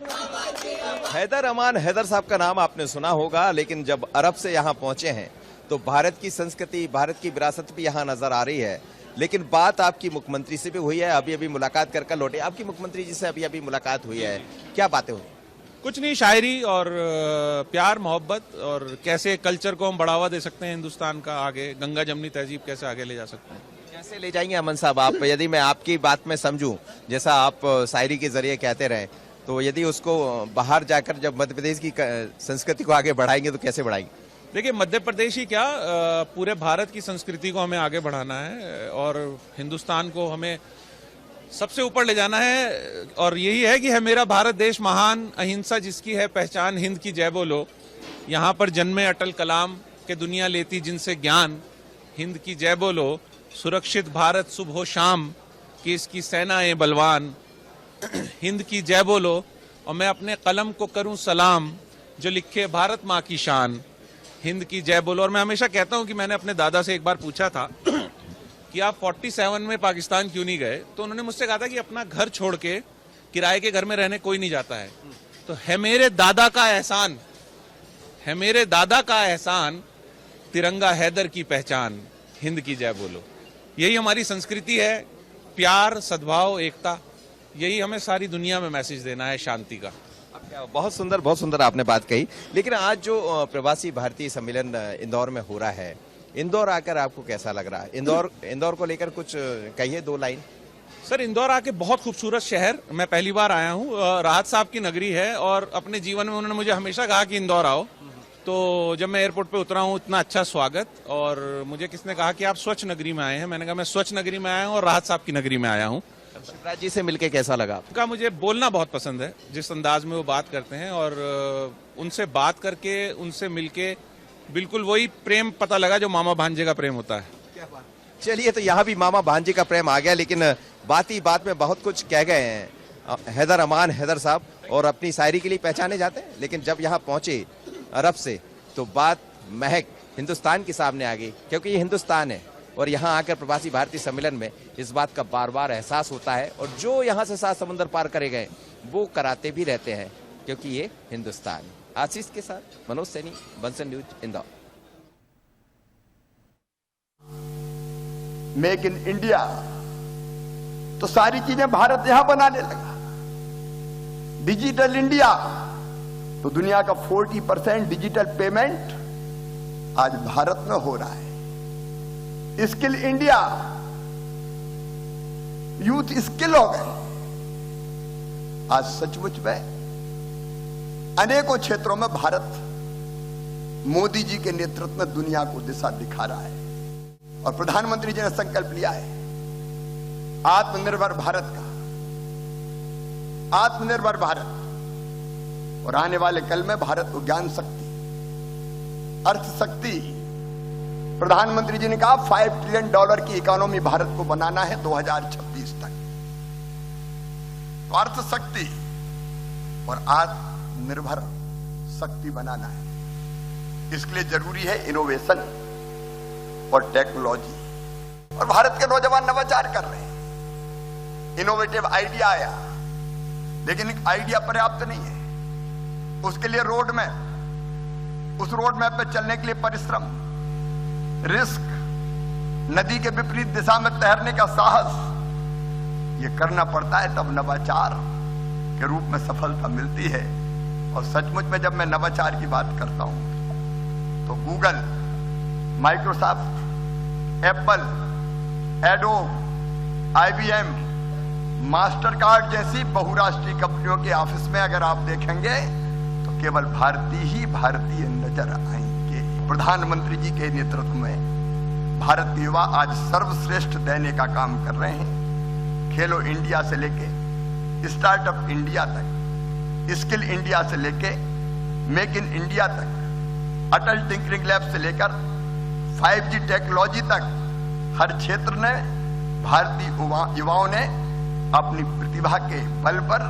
हैदर अमान हैदर साहब का नाम आपने सुना होगा, लेकिन जब अरब से यहाँ पहुंचे हैं तो भारत की संस्कृति, भारत की विरासत भी यहाँ नजर आ रही है। लेकिन बात आपकी मुख्यमंत्री से भी हुई है, अभी अभी मुलाकात कर लौटे। आपकी मुख्यमंत्री जी से अभी अभी मुलाकात हुई है, क्या बातें हुई? कुछ नहीं, शायरी और प्यार मोहब्बत और कैसे कल्चर को हम बढ़ावा दे सकते हैं, हिंदुस्तान का आगे गंगा जमनी तहजीब कैसे आगे ले जा सकते हैं। कैसे ले जाएंगे अमन साहब आप? यदि मैं आपकी बात में समझूं, जैसा आप शायरी के जरिए कहते रहे, तो यदि उसको बाहर जाकर जब मध्य प्रदेश की संस्कृति को आगे बढ़ाएंगे तो कैसे बढ़ाएंगे? देखिए, मध्य प्रदेश ही क्या, पूरे भारत की संस्कृति को हमें आगे बढ़ाना है और हिंदुस्तान को हमें सबसे ऊपर ले जाना है। और यही है कि है मेरा भारत देश महान, अहिंसा जिसकी है पहचान, हिंद की जय बोलो। यहाँ पर जन्मे अटल कलाम के दुनिया लेती जिनसे ज्ञान, हिंद की जय बोलो। सुरक्षित भारत सुबह शाम की इसकी सेनाएं बलवान, हिंद की जय बोलो। और मैं अपने कलम को करूं सलाम जो लिखे भारत माँ की शान, हिंद की जय बोलो। और मैं हमेशा कहता हूं कि मैंने अपने दादा से एक बार पूछा था कि आप 47 में पाकिस्तान क्यों नहीं गए, तो उन्होंने मुझसे कहा था कि अपना घर छोड़ के किराए के घर में रहने कोई नहीं जाता है। तो है मेरे दादा का एहसान, है मेरे दादा का एहसान, तिरंगा हैदर की पहचान, हिंद की जय बोलो। यही हमारी संस्कृति है, प्यार, सद्भाव, एकता। यही हमें सारी दुनिया में मैसेज देना है, शांति का। बहुत सुंदर आपने बात कही। लेकिन आज जो प्रवासी भारतीय सम्मेलन इंदौर में हो रहा है, इंदौर आकर आपको कैसा लग रहा है? इंदौर को लेकर कुछ कहिए, 2 लाइन। सर, इंदौर आके बहुत खूबसूरत शहर, मैं पहली बार आया हूँ। राहत साहब की नगरी है और अपने जीवन में उन्होंने मुझे हमेशा कहा कि इंदौर आओ। तो जब मैं एयरपोर्ट पे उतरा हूँ, इतना अच्छा स्वागत। और मुझे किसने कहा कि आप स्वच्छ नगरी में आए हैं, मैंने कहा मैं स्वच्छ नगरी में आया हूँ और राहत साहब की नगरी में आया हूँ। शिवराज जी से मिलके कैसा लगा आपका? मुझे बोलना बहुत पसंद है, जिस अंदाज में वो बात करते हैं, और उनसे बात करके, उनसे मिलके बिल्कुल वही प्रेम पता लगा जो मामा भांजे का प्रेम होता है। क्या बात। चलिए, तो यहाँ भी मामा भांजे का प्रेम आ गया, लेकिन बात ही बात में बहुत कुछ कह गए हैं हैदर अमान हैदर साहब, और अपनी शायरी के लिए पहचाने जाते हैं। लेकिन जब यहाँ पहुंचे अरब से तो बात महक हिंदुस्तान के सामने आ गई, क्योंकि ये हिंदुस्तान है। और यहाँ आकर प्रवासी भारतीय सम्मेलन में इस बात का बार बार एहसास होता है, और जो यहाँ से 7 समुद्र पार करे गए वो कराते भी रहते हैं, क्योंकि ये हिंदुस्तान। आशीष के साथ Manoj Saini, Bansal news, Indore. Make in India, तो सारी चीजें भारत यहां बनाने लगा। डिजिटल इंडिया, तो दुनिया का 40% डिजिटल पेमेंट आज भारत में हो रहा है। स्किल इंडिया, यूथ स्किल हो गए। आज सचमुच में अनेकों क्षेत्रों में भारत मोदी जी के नेतृत्व में दुनिया को दिशा दिखा रहा है। और प्रधानमंत्री जी ने संकल्प लिया है आत्मनिर्भर भारत का, आत्मनिर्भर भारत। और आने वाले कल में भारत को ज्ञान शक्ति, अर्थ शक्ति, प्रधानमंत्री जी ने कहा $5 ट्रिलियन की इकोनॉमी भारत को बनाना है 2026 तक। तो अर्थ शक्ति और आत्मनिर्भर शक्ति बनाना है। इसके लिए जरूरी है इनोवेशन और टेक्नोलॉजी। और भारत के नौजवान नवाचार कर रहे हैं। इनोवेटिव आइडिया आया, लेकिन आइडिया पर्याप्त नहीं है। उसके लिए रोड मैप, उस रोड मैप पे चलने के लिए परिश्रम, रिस्क, नदी के विपरीत दिशा में तैरने का साहस, ये करना पड़ता है, तब नवाचार के रूप में सफलता मिलती है। और सचमुच में जब मैं नवाचार की बात करता हूं तो Google, Microsoft, Apple, adobe, IBM, master card जैसी बहुराष्ट्रीय कंपनियों के ऑफिस में अगर आप देखेंगे तो केवल भारतीय नजर आएंगे। प्रधानमंत्री जी के नेतृत्व में भारत के युवा आज सर्वश्रेष्ठ देने का काम कर रहे हैं। खेलो इंडिया से लेके स्टार्टअप इंडिया तक, स्किल इंडिया से लेके मेक इन इंडिया तक, अटल टिंकरिंग लैब से लेकर 5G टेक्नोलॉजी तक, हर क्षेत्र में भारतीय युवाओं ने अपनी प्रतिभा के बल पर